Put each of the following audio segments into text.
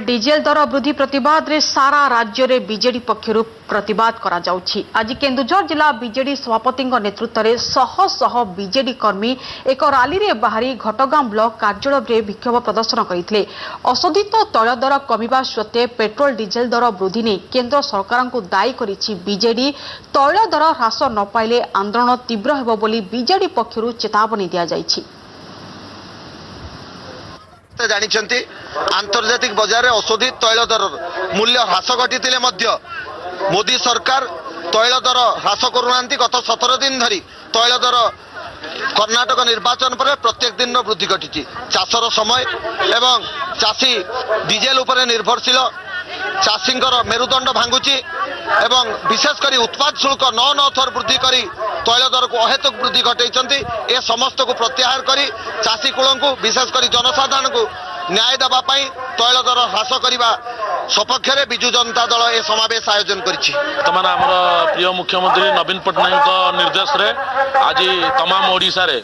Diesel दर वृद्धि प्रतिवाद रे सारा राज्य रे बीजेडी पक्षरु प्रतिवाद करा जाउछि। आज केन्दुझर जिला बीजेडी सभापति नेतृत्व में शह शह बीजेडी कर्मी एक रैली रे बाहरी घटगां ब्लॉक कार्यालय रे विक्षोभ प्रदर्शन करते। अशोधित तैल दर कमिबा सत्वे पेट्रोल डीजेल दर वृद्धि नहीं केंद्र सरकार को दायी करिछि बीजेडी। तैल दर ह्रास न पाइले आंदोलन तीव्र हेबो बोली बीजेडी पक्षरु चेतावनी दिया जाइछि। जानिछंती आंतर्जातिक बजार अशोधित तैल दर मूल्य ह्रास घटी मोदी सरकार तैल दर ह्रास करूनांती। गत 17 दिन धरी तैल दर कर्णाटक निर्वाचन पर प्रत्येक दिन वृद्धि घटी। चाषर समय एवं चाषी डीजेल उपर निर्भरशील चाषी मेरुदंड भांगुची एवं विशेषकर उत्पाद शुल्क 9 थर वृद्धि करी तैल दर को अहेतुक वृद्धि घटाई। ए समस्त को प्रत्याहार करी चाषी कूल को विशेषकर जनसाधारण को न्याय देवाई तैल दर ह्रास करने सपक्ष में विजु जनता दल ए समावेश आयोजन करिछि। तमान आमर प्रिय मुख्यमंत्री नवीन पट्टनायक निर्देश रे आज तमाम ओडिशा रे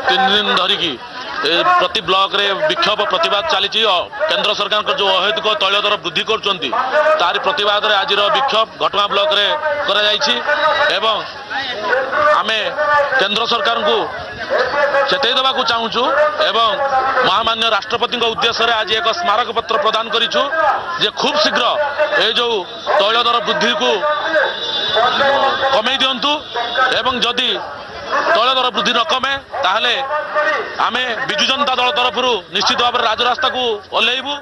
3 दिन धरिकी प्रति ब्लॉक रे विक्षोभ प्रतिवाद चली। केंद्र सरकार जो अहेतुक तैल दर वृद्धि कर तार प्रतिवाद रे आज विक्षोभ घटगां ब्लॉक रे करा जायछि एवं आमे केंद्र सरकार को चेतई देवाक चाहूँ एवं महामान्य राष्ट्रपति उद्देश्य आज एक स्मारक पत्र प्रदान करिछु जे खूब शीघ्र ये जो तैल दर वृद्धि को कमे दिंतु एवं जदि तैल दर वृद्धि न कमे ताहले आमे विजु जनता दल तरफ निश्चित भाव राजरास्ता को ओह्लैबू।